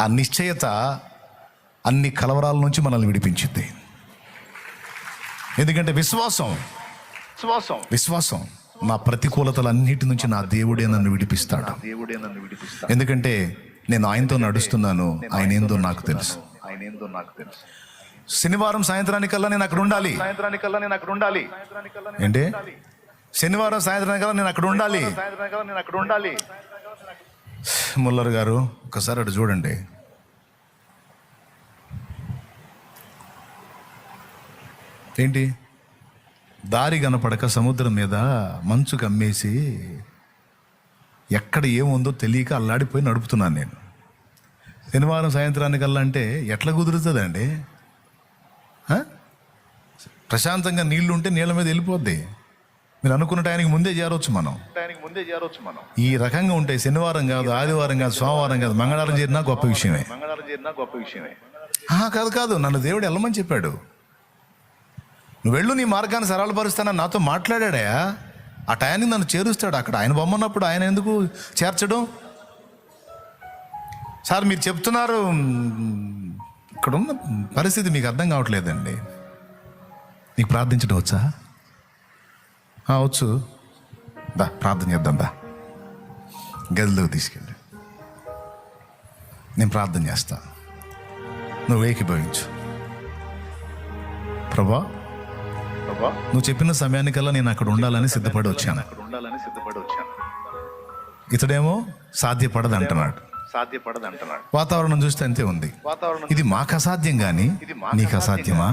ఆ నిశ్చయత అన్ని కలవరాల నుంచి మనల్ని విడిపించింది. ఎందుకంటే విశ్వాసం నా ప్రతికూలతలన్నిటి నుంచి నా దేవుడే నన్ను విడిపిస్తాడు. ఎందుకంటే నేను ఆయనతో నడుస్తున్నాను, ఆయన ఏందో నాకు తెలుసు. శనివారం సాయంత్రానికల్లా నేను అక్కడ ఉండాలి. ఏంటి? శనివారం సాయంత్రానికల్లా నేను అక్కడ ఉండాలి. ముల్లర్ గారు ఒకసారి అటు చూడండి. ఏంటి? దారి కనపడక సముద్రం మీద మంచు కమ్మేసి ఎక్కడ ఏముందో తెలియక అల్లాడిపోయి నడుపుతున్నాను నేను. శనివారం సాయంత్రానికల్లా అంటే ఎట్లా కుదురుతుందండి? ప్రశాంతంగా నీళ్లు ఉంటే నీళ్ళ మీద వెళ్ళిపోద్ది. మీరు అనుకున్న టైంకి ముందే చేరవచ్చు మనం. ఈ రకంగా ఉంటాయి. శనివారం కాదు, ఆదివారం కాదు, సోమవారం కాదు, మంగళవారం చేరినా గొప్ప విషయమే. కాదు, నన్ను దేవుడు వెళ్ళమని చెప్పాడు. నువ్వు వెళ్ళు, నీ మార్గాన్ని సరళపరుస్తానని నాతో మాట్లాడా. ఆ టయానికి నన్ను చేరుస్తాడు. అక్కడ ఆయన బొమ్మన్నప్పుడు ఆయన ఎందుకు చేర్చడం? సార్ మీరు చెప్తున్నారు, ఇక్కడ ఉన్న పరిస్థితి మీకు అర్థం కావట్లేదండి. నీకు ప్రార్థించడం వచ్చా? వచ్చు. ప్రార్థన చేద్దాం. గదిలోకి తీసుకెళ్ళి నేను ప్రార్థన చేస్తా, నువ్వు ఏకీభవించు. ప్రభా, నువ్వు చెప్పిన సమయానికల్లా నేను అక్కడ ఉండాలని సిద్ధపడి వచ్చాను. ఇతడేమో సాధ్యపడదు అంటున్నాడు. వాతావరణం చూస్తే అంతే ఉంది. ఇది మాకు అసాధ్యం కానీ నీకు అసాధ్యమా?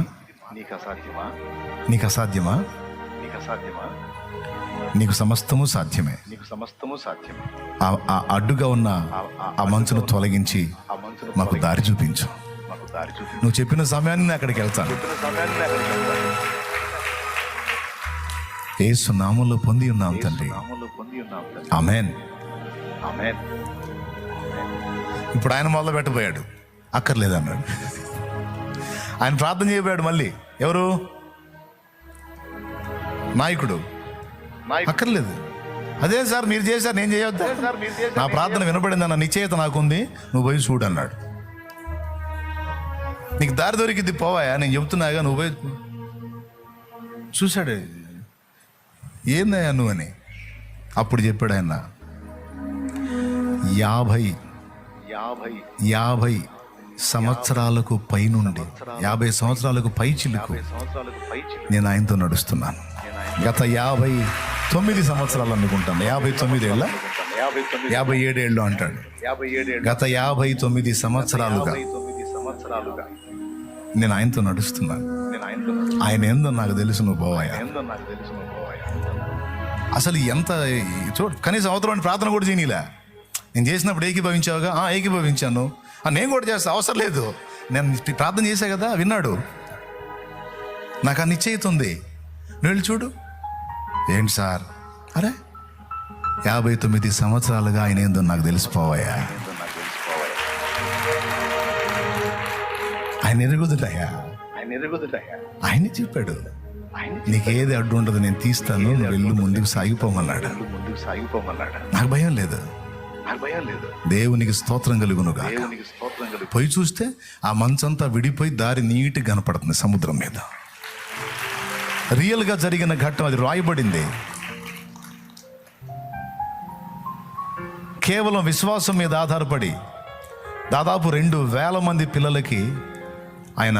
నీకు సమస్తము సాధ్యమే. ఆ అడ్డుగా ఉన్న ఆ మంచును తొలగించి మాకు దారి చూపించు. నువ్వు చెప్పిన సమయాన్ని అక్కడికి వెళ్తాను. యేసు నామములో పొంది ఉన్నాం తండ్రి. ఆమేన్. ఇప్పుడు ఆయన మొదలు పెట్టబోయాడు. అక్కర్లేదన్నాడు. ఆయన ప్రార్థన చేయబోయాడు. మళ్ళీ ఎవరు? నాయకుడు. అక్కర్లేదు. అదే సార్ మీరు చేశారు, నేను చేయొద్దా? నా ప్రార్థన వినపడింది అన్న నిశ్చయత నాకుంది, నువ్వు పోయి చూడు అన్నాడు. నీకు దారి దొరికింది, పోవాయా, నేను చెబుతున్నాగా, నువ్వు పోయి చూశాడు. ఏందయ్యా నువ్వు అని. అప్పుడు చెప్పాడు ఆయన, 50 సంవత్సరాలకు పైనుండి 50 సంవత్సరాలకు పై చిలుకు నేను ఆయనతో నడుస్తున్నాను. గత 59 సంవత్సరాలు అనుకుంటాను. 59 ఏళ్ళ 57 ఏళ్ళు అంటాడు. గత 59 సంవత్సరాలుగా నేను ఆయనతో నడుస్తున్నాను. ఆయన ఏందో నాకు తెలుసు, నువ్వు పోవాయా. అసలు ఎంత చూడు, కనీసం అవతలని ప్రార్థన కూడా చేయనీలే. నేను చేసినప్పుడు ఏకీభవించావుగా? ఏకీభవించాను. నేను కూడా చేస్తా, అవసరం లేదు, నేను ప్రార్థన చేశా కదా, విన్నాడు. నాకు ఆ నిశ్చయిత ఉంది, నువ్వు వెళ్ళి చూడు. ఏంటి సార్? అరే 59 సంవత్సరాలుగా ఆయన ఏందో నాకు తెలిసిపోవాయా. ఆయన ఎరుగుదుటయ్యా. ఆయన చెప్పాడు, నీకేది అడ్డు ఉండదు, నేను తీస్తాను, నువ్వు వెళ్ళు, ముందుకు సాగిపోమన్నాడు. నాకు భయం లేదు. దేవునికి స్తోత్రం కలుగునుగా. పోయి చూస్తే ఆ మంచంతా విడిపోయి దారి నీట్గా కనపడుతుంది సముద్రం మీద. రియల్గా జరిగిన ఘట్టం, అది రాయబడింది. కేవలం విశ్వాసం మీద ఆధారపడి దాదాపు 2,000 మంది పిల్లలకి ఆయన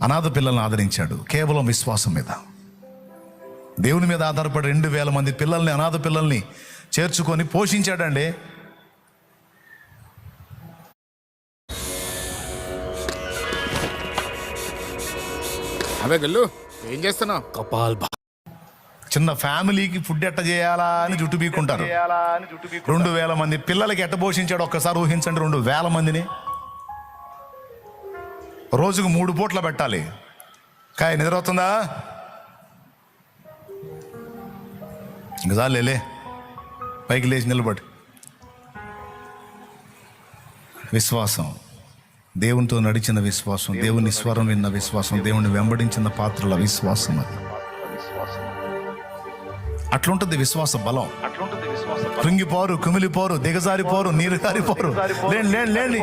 అనాథ పిల్లల్ని ఆదరించాడు. కేవలం విశ్వాసం మీద, దేవుని మీద ఆధారపడి 2,000 మంది పిల్లల్ని, అనాథ పిల్లల్ని చేర్చుకొని పోషించాడండి. అవే గల్లు ఏం చేస్తున్నావు? చిన్న ఫ్యామిలీకి ఫుడ్ ఎట్ట చేయాలా అని జుట్టు పీక్కుంటారు. 2,000 మంది పిల్లలకి ఎట్ట పోషించాడు ఒక్కసారి ఊహించండి. 2,000 మందిని రోజుకు 3 పూట్ల పెట్టాలి. కాయ నిద్రవుతుందా? ఇంక చాలేలే, పైకి లేచి నిలబడి. విశ్వాసం, దేవునితో నడిచిన విశ్వాసం, దేవుని స్వరం విన్న విశ్వాసం, దేవుని వెంబడించిన పాత్రల విశ్వాసం. అది అట్లుంటుంది విశ్వాస బలం. కృంగిపోరు, కుమిలిపోరు, దిగజారిపోరు, నీరు కారిపోరు. లేండి లేండి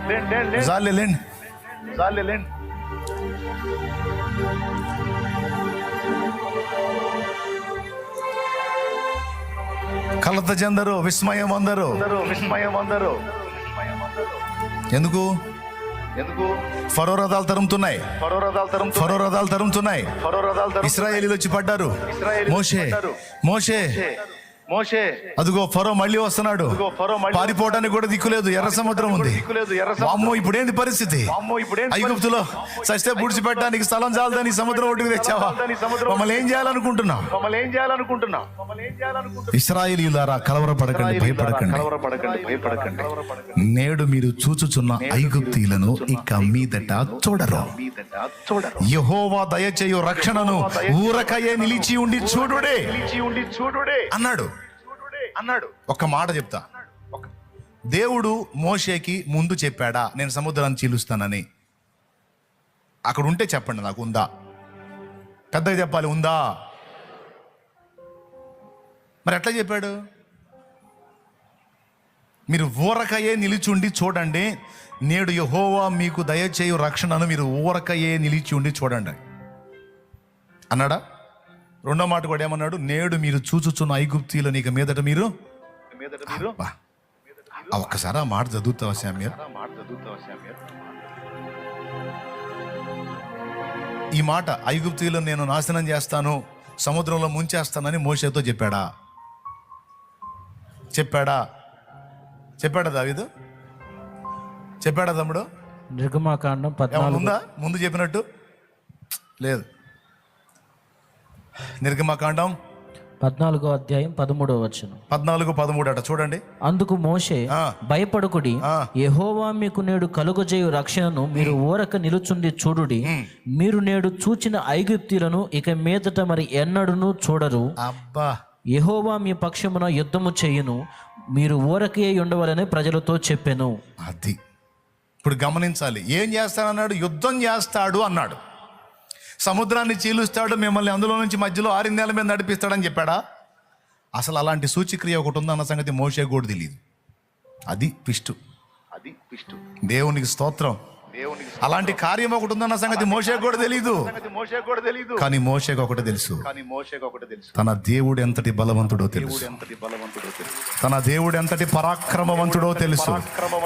లేండి, జాలే లేండి, జాలే లేండి. కలత చెందరు, విస్మయం అందరు. ఎందుకు? ఫరో రథాలు తరుముతున్నాయి, ఫరో రథాలు తరుముతున్నాయి. ఇశ్రాయేలీలు వచ్చి పడ్డారు. మోషే అదిగో ఫరో మళ్ళీ వస్తున్నాడు. పారిపోవడానికి కూడా దిక్కులేదు, ఎర్ర సముద్రం ఉంది. అమ్మో ఇప్పుడేంది పరిస్థితి? ఐగుప్తులో సస్తే పూడ్చిపెట్టడానికి స్థలం చాలదని సముద్రం ఒడ్డుకు తెచ్చావా? మమ్మల్ని ఏం చేయాలనుకుంటున్నావు? ఇశ్రాయేలీయులారా కలవరపడకండి, భయపడకండి. నేడు మీరు చూచుచున్న ఐగుప్తీయులను ఇక మీదట చూడరు. యెహోవా దయచేయు రక్షణను ఊరకయే నిలిచి ఉండి చూడుడే అన్నాడు. ఒక్క మాట చెప్తా. దేవుడు మోషేకి ముందు చెప్పాడా నేను సముద్రాన్ని చీలుస్తానని? అక్కడ ఉంటే చెప్పండి నాకు, ఉందా? పెద్దగా చెప్పాలి, ఉందా? మరి ఎట్లా చెప్పాడు? మీరు ఊరకయే నిలిచుండి చూడండి, నేడు యెహోవా మీకు దయచేయు రక్షణను మీరు ఊరకయే నిలిచి ఉండి చూడండి అన్నాడా? రెండో మాట కూడా ఏమన్నాడు? నేడు మీరు చూచుచున్న ఐగుప్తీయులు నీకు మీదట మీరు. ఒక్కసారి ఆ మాట చదువుతావా శామ్యూల్? ఈ మాట ఐగుప్తీయులను నేను నాశనం చేస్తాను, సముద్రంలో ముంచేస్తానని మోషేతో చెప్పాడా? చెప్పాడా దావీదు? చెప్పాడా తమ్ముడు? నిర్గమాకాండం 14 ఉందా ముందు చెప్పినట్టు? లేదు. నిర్గమాకాండం 14వ అధ్యాయం 13వ వచనం. 14-13 అట చూడండి. అందుకు మోషే, భయపడకుడి, యెహోవా మీకు నేడు కలుగజేయు రక్షణను మీరు ఊరక నిలుచుండి చూడుడి. మీరు నేడు చూచిన ఐగుప్తీయులను ఇక మీదట మరి ఎన్నడూను చూడరు. అబ్బా, యెహోవా మీ పక్షమున యుద్ధము చేయును, మీరు ఊరకే ఉండవలని ప్రజలతో చెప్పెను. అది ఇప్పుడు గమనించాలి. ఏం చేస్తానన్నాడు? యుద్ధం చేస్తాడు అన్నాడు. సముద్రాన్ని చీలుస్తాడు, మిమ్మల్ని అందులో నుంచి మధ్యలో 6 నెలల మీద నడిపిస్తాడని చెప్పాడా? అసలు అలాంటి సూచిక్రియ ఒకటి ఉందన్న సంగతి మోషే కూడా తెలియదు. అది ట్విస్ట్. దేవునికి స్తోత్రం. అలాంటి కార్యం ఒకటి ఉందన్న సంగతి మోషే కూడా తెలియదు. కానీ మోషేకి ఒకటి తెలుసు, తన దేవుడు ఎంతటి బలవంతుడో తెలుసు, తన దేవుడు ఎంతటి పరాక్రమవంతుడో తెలుసు,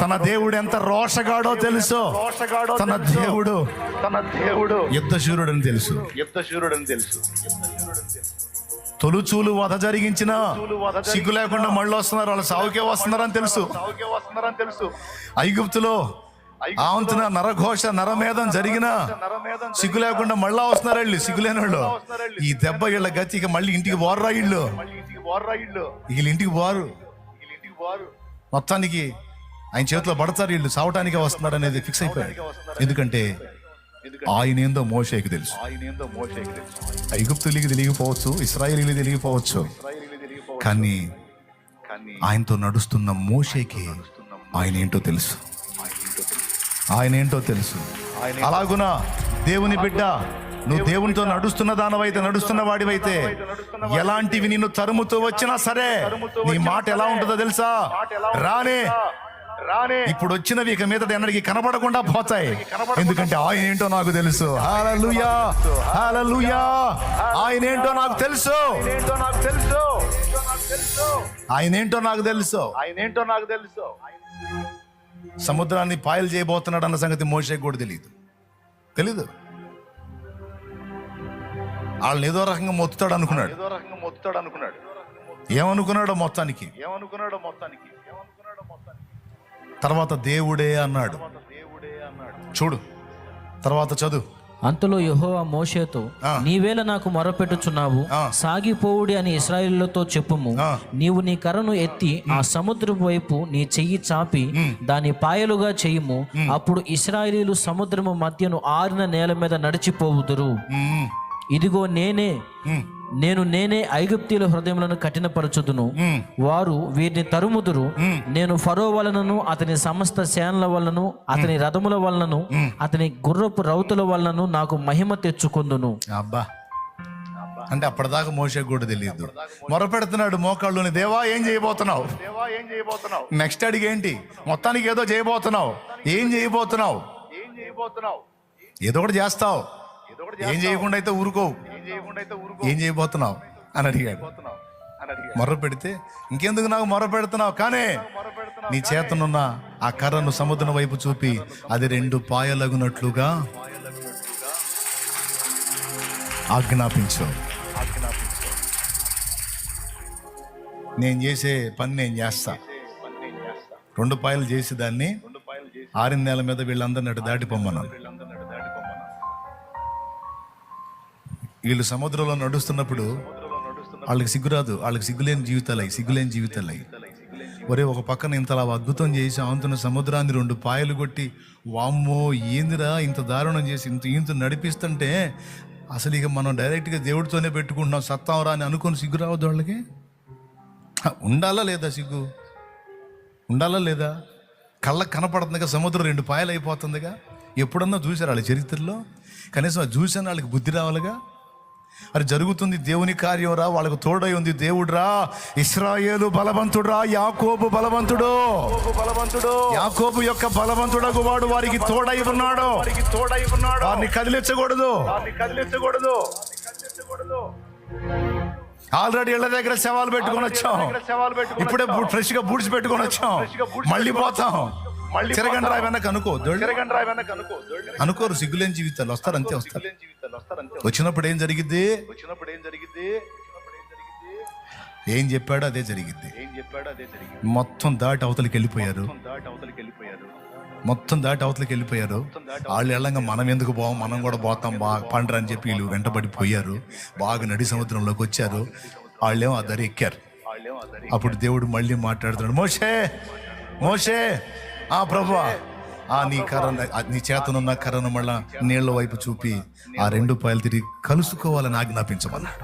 తన దేవుడు ఎంత రోషగాడో తెలుసు, తన దేవుడు యుద్ధశూరుడని తెలుసు. తొలుచూలు వధ జరిగించిన సిగ్గు లేకుండా మళ్ళీ వస్తున్నారు, వాళ్ళు సావుకే వస్తున్నారని తెలుసు. ఐగుప్తులో ఆవంతున నరఘోష నరమేధం జరిగిన సిగ్గు లేకుండా మళ్ళా వస్తున్నారు వీళ్ళు, సిగ్గులేని వాళ్ళు. ఈ దెబ్బ వీళ్ళ గతి, ఇక మళ్ళీ ఇంటికి పోర్రా వీళ్ళు, ఇంటికి పోరు. మొత్తానికి ఆయన చేతిలో పడతారు వీళ్ళు, సావటానికే వస్తున్నాడు అనేది ఫిక్స్ అయిపోయాడు. ఎందుకంటే ఆయన ఏందో మోషేకి తెలుసు. ఐగుప్తులకి తెలియకపోవచ్చు, ఇశ్రాయేలీకి తెలియకపోవచ్చు, కానీ ఆయనతో నడుస్తున్న మోషేకి ఆయన ఏంటో తెలుసు. అలాగున దేవుని బిడ్డ, నువ్వు దేవునితో నడుస్తున్న దానవైతే, నడుస్తున్న వాడివైతే, ఎలాంటివి నిన్ను తరుముతూ వచ్చినా సరే నీ మాట ఎలా ఉంటుందో తెలుసా? రానే ఇప్పుడు వచ్చినవి ఇక మీద ఎన్నడికి కనపడకుండా పోతాయి. ఎందుకంటే ఆయన ఏంటో నాకు తెలుసు. హల్లెలూయా, హల్లెలూయా. ఆయన ఏంటో నాకు తెలుసు, ఆయన ఏంటో నాకు తెలుసు. సముద్రాన్ని పాయలు చేయబోతున్నాడు అన్న సంగతి మోషేకి కూడా తెలీదు. వాళ్ళని ఏదో రకంగా మొత్తుతాడు అనుకున్నాడు. ఏమనుకున్నాడో మొత్తానికి తర్వాత దేవుడే అన్నాడు. చూడు తర్వాత చదువు. అంతలో యెహోవా మోషేతో, నీవేళ నాకు మొరపెట్టుచున్నావు, సాగిపోవుడి అని ఇశ్రాయేలుతో చెప్పుము. నీవు నీ కర్రను ఎత్తి ఆ సముద్రపు వైపు నీ చెయ్యి చాపి దాని పాయలుగా చేయుము. అప్పుడు ఇశ్రాయేలీయులు సముద్రము మధ్యను ఆరిన నేల మీద నడిచిపోవుదురు. ఇదిగో నేనే ఐగుప్తీయుల హృదయములను కఠినపరచుదును, వారు వీరిని తరుముదురు. నేను ఫరో వలనను అతని సమస్త సేనల వలనను అతని రథముల వలనను అతని గుర్రపు రౌతుల వలనను నాకు మహిమ తెచ్చుకుందును. అబ్బా, అంటే అప్పటిదాకా మోషే కూడా తెలియదు. మొరపెడుతున్నాడు మోకాళ్ళుని, దేవా ఏం చేయబోతున్నావు? నెక్స్ట్ అడిగి ఏంటి? మొత్తానికి ఏదో చేయబోతున్నావు. ఏం చేయబోతున్నావు? ఏదో ఒకటి చేస్తావు. ఏం చేయకుండా అయితే ఊరుకోవు. ఏం చేయబోతున్నావు అని అడిగాడు. మొర్ర పెడితే, ఇంకెందుకు నాకు మొర్ర పెడుతున్నావు, కానీ నీ చేతనున్న ఆ కర్రను సముద్రం వైపు చూపి అది 2 పాయలగునట్లుగా ఆజ్ఞాపించు. నేను చేసే పని నేను చేస్తా. 2 పాయలు చేసి దాన్ని 6 నెలల మీద వీళ్ళందరినీ అటు దాటిపోమ్మన్నాను. వీళ్ళు సముద్రంలో నడుస్తున్నప్పుడు వాళ్ళకి సిగ్గురాదు. వాళ్ళకి సిగ్గులేని జీవితాలు అయ్యి ఒరే, ఒక పక్కన ఇంతలా అద్భుతం చేసి ఆంతున్న సముద్రాన్ని 2 పాయలు కొట్టి, వామ్మో ఏందిరా ఇంత దారుణం చేసి ఇంత నడిపిస్తుంటే అసలు ఇక మనం డైరెక్ట్గా దేవుడితోనే పెట్టుకుంటున్నాం, సత్తాంరా అని అనుకుని సిగ్గు రావద్దు వాళ్ళకి? ఉండాలా లేదా సిగ్గు? ఉండాలా లేదా? కళ్ళకు కనపడుతుందిగా సముద్రం 2 పాయలు అయిపోతుందిగా. ఎప్పుడన్నా చూసారు వాళ్ళ చరిత్రలో? కనీసం అది చూసాను వాళ్ళకి బుద్ధి రావాలిగా. అది జరుగుతుంది, దేవుని కార్యం రా, వాళ్ళకు తోడై ఉంది దేవుడు రా. ఇశ్రాయేలు బలవంతుడు రా, యాకోబు బలవంతుడు. యాకోబు యొక్క బలవంతుడగు వాడు వారికి తోడై ఉన్నాడు. వారిని కదిలించకూడదు. ఆల్రెడీ ఇళ్ళ దగ్గర శవాలు పెట్టుకొని వచ్చాం, ఇప్పుడే ఫ్రెష్ గా బూడ్స్ పెట్టుకొని వచ్చాం, మళ్ళీ పోతాం. తిరగండి రా వెనక అనుకోరు. సిగ్గులేని జీవితాలు వస్తారు, అంతే వస్తారు. వచ్చినప్పుడు ఏం జరిగిద్ది? ఏం చెప్పాడో అదే జరిగిద్ది. మొత్తం దాటి అవతలికి వెళ్ళిపోయారు. వాళ్ళు వెళ్ళంగా మనం ఎందుకు పోం, మనం కూడా పోతాం బాగా పండ్ర అని చెప్పి వీళ్ళు వెంటబడిపోయారు. బాగా నడి సముద్రంలోకి వచ్చారు. వాళ్ళేమో ఆ దరి ఎక్కారు. అప్పుడు దేవుడు మళ్ళీ మాట్లాడుతున్నాడు, మోషే ఆ ప్రభువా, నీ కర్ర, నీ చేతనున్న కర్రను మళ్ళా నీళ్ల వైపు చూపి ఆ 2 పాయలు తిరిగి కలుసుకోవాలని ఆజ్ఞాపించమన్నాడు.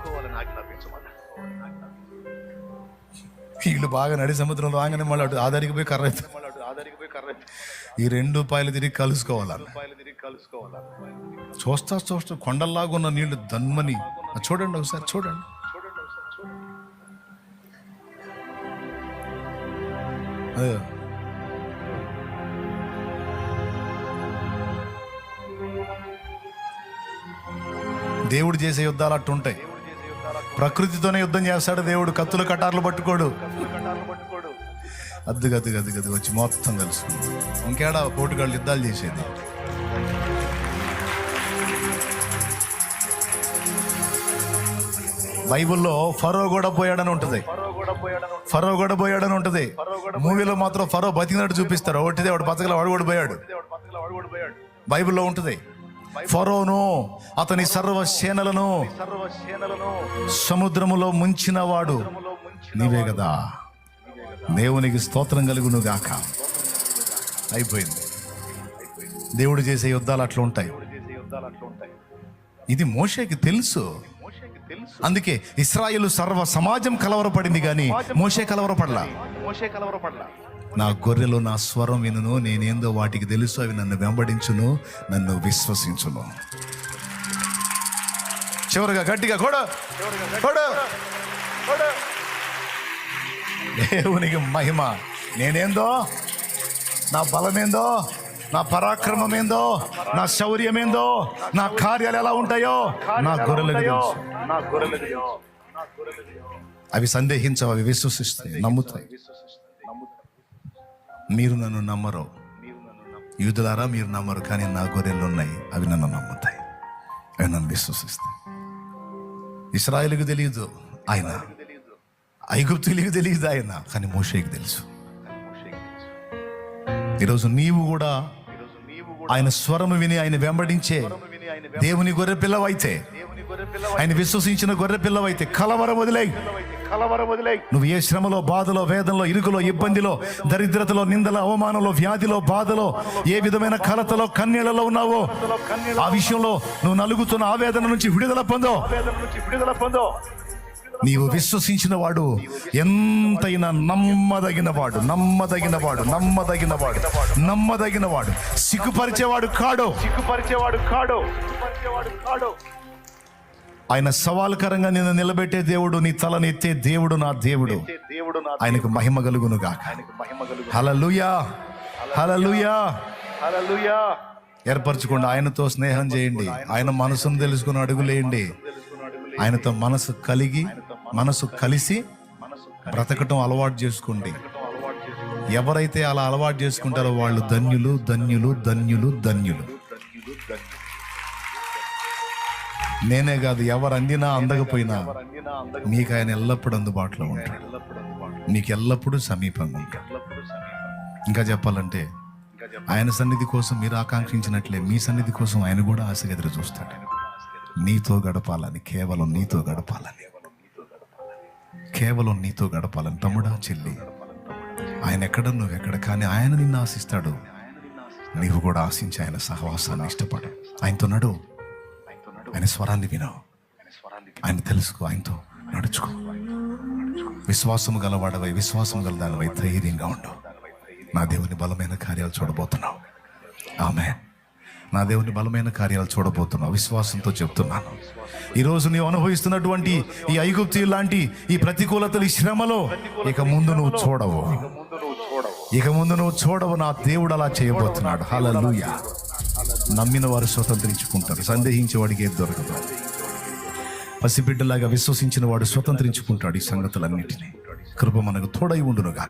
వీళ్ళు బాగా నడి సముద్రంలో ఆగానే మళ్ళీ అటు ఆధారికి పోయి కర్ర ఈ 2 పాయలు తిరిగి కలుసుకోవాలన్న. చూస్తా కొండల్లాగున్న నీళ్లు దన్మని చూడండి, ఒకసారి చూడండి. దేవుడు చేసే యుద్ధాలు అట్టుంటాయి. ప్రకృతితోనే యుద్ధం చేస్తాడు దేవుడు, కత్తులు కటార్లు పట్టుకోడు. అద్దు వచ్చి మొత్తం తెలుసుకుంది. ఇంకేడా పోటుగాళ్ళు యుద్ధాలు చేసేది. బైబిల్లో ఫరో కూడా పోయాడని ఉంటుంది. మూవీలో మాత్రం ఫరో బతికినట్టు చూపిస్తారు. ఒకటిదే, వాడు బతకల, వాడు కూడా పోయాడు. బైబిల్లో ఉంటుంది. ఫరోను అతని సర్వ సేనలను సముద్రములో ముంచిన వాడు నీవే కదా. దేవునికి స్తోత్రం కలుగును గాక. అయిపోయింది. దేవుడు చేసే యుద్ధాలు అట్లా ఉంటాయి. ఇది మోషేకి తెలుసు. అందుకే ఇశ్రాయేలు సర్వ సమాజం కలవరపడింది, కానీ మోషే కలవరపడలా. నా గొర్రెలు నా స్వరం వినును, నేనేందో వాటికి తెలుసు, అవి నన్ను వెంబడించును, నన్ను విశ్వసించును. చివరిగా గట్టిగా కొడు. దేవునికి మహిమ. నేనేందో, నా బలమేందో, నా పరాక్రమమేందో, నా శౌర్యమేందో, నా కార్యాలు ఎలా ఉంటాయో నా గొర్రెలకు తెలుసు. అవి సందేహించవు, అవి విశ్వసిస్తాయి, నమ్ముతాయి. మీరు నన్ను నమ్మరు, యూదులారా మీరు నమ్మరు, కానీ నా గొర్రెలు ఉన్నాయి, అవి నన్ను నమ్ముతాయి, అవి నన్ను విశ్వసిస్తాయి. ఇశ్రాయేలుకు తెలియదు ఆయన, ఐగుప్తులకు తెలియదు ఆయన, కానీ మోషేకి తెలుసు. ఈరోజు నీవు కూడా ఆయన స్వరము విని ఆయన వెంబడించే దేవుని గొర్రె పిల్లవైతే, ఆయన విశ్వసించిన గొర్రె పిల్లవైతే కలవరం వదిలేయ్. నువ్వు ఏ శ్రమలో, బాధలో, వేదనలో, ఇరుకులో, ఇబ్బందిలో, దరిద్రతలో, నిందలో, అవమానంలో, వ్యాధిలో, బాధలో, ఏ విధమైన కలతలో, కన్నీళ్లలో ఉన్నావో ఆ విషయంలో నువ్వు నలుగుతున్న ఆవేదన నుంచి విడుదల పొందో. నీవు విశ్వసించిన వాడు ఎంతైనా నమ్మదగినవాడు, సిగ్గుపరిచేవాడు కాడు. ఆయన సవాల్కరంగా నిన్ను నిలబెట్టే దేవుడు, నీ తలనెత్తే దేవుడు నా దేవుడు. ఆయనకు మహిమ కలుగును గాక. హల్లెలూయా, హల్లెలూయా, హల్లెలూయా. ఏర్పరచుకోండి, ఆయనతో స్నేహం చేయండి, ఆయన మనసును తెలుసుకుని అడుగులేయండి. ఆయనతో మనసు కలిసి బ్రతకటం అలవాటు చేసుకోండి. ఎవరైతే అలా అలవాటు చేసుకుంటారో వాళ్ళు ధన్యులు, ధన్యులు, ధన్యులు, ధన్యులు. నేనే కాదు, ఎవరు అందినా అందకపోయినా మీకు ఆయన ఎల్లప్పుడూ అందుబాటులో ఉంటాడు, మీకు ఎల్లప్పుడూ సమీపంగా ఉంటాడు. ఇంకా చెప్పాలంటే ఆయన సన్నిధి కోసం మీరు ఆకాంక్షించినట్లే మీ సన్నిధి కోసం ఆయన కూడా ఆశగా ఎదురు చూస్తాడు. నీతో గడపాలని, కేవలం నీతో గడపాలని, కేవలం నీతో గడపాలని. తమ్ముడా, చెల్లి, ఆయన ఎక్కడ నువ్వెక్కడ, కానీ ఆయన నిన్ను ఆశిస్తాడు. నీవు కూడా ఆశించి ఆయన సహవాసాన్ని ఇష్టపడు. ఆయనతో నడు, ఆయన స్వరాన్ని విను, ఆయన తెలుసుకో, ఆయనతో నడుచుకో. విశ్వాసము గలవాడవై, విశ్వాసం గల దానివై ధైర్యంగా ఉండు. నా దేవుని బలమైన కార్యాలు చూడబోతున్నావు. ఆమేన్. నా దేవుని బలమైన కార్యాలు చూడబోతున్నావు. విశ్వాసంతో చెప్తున్నాను. ఈరోజు నీవు అనుభవిస్తున్నటువంటి ఈ ఐగుప్తు లాంటి ఈ ప్రతికూలతలు, ఈ శ్రమలో ఇక ముందు నువ్వు చూడవు, ఇక ముందు నువ్వు చూడవు. నా దేవుడు అలా చేయబోతున్నాడు. హల్లెలూయా. నమ్మిన వారు స్వతంత్రించుకుంటారు, సందేహించే వాడికి ఏది దొరకదు. పసిబిడ్డలాగా విశ్వసించిన వాడు స్వతంత్రించుకుంటాడు ఈ సంగతులన్నిటినీ. కృప మనకు తోడై ఉండునుగా.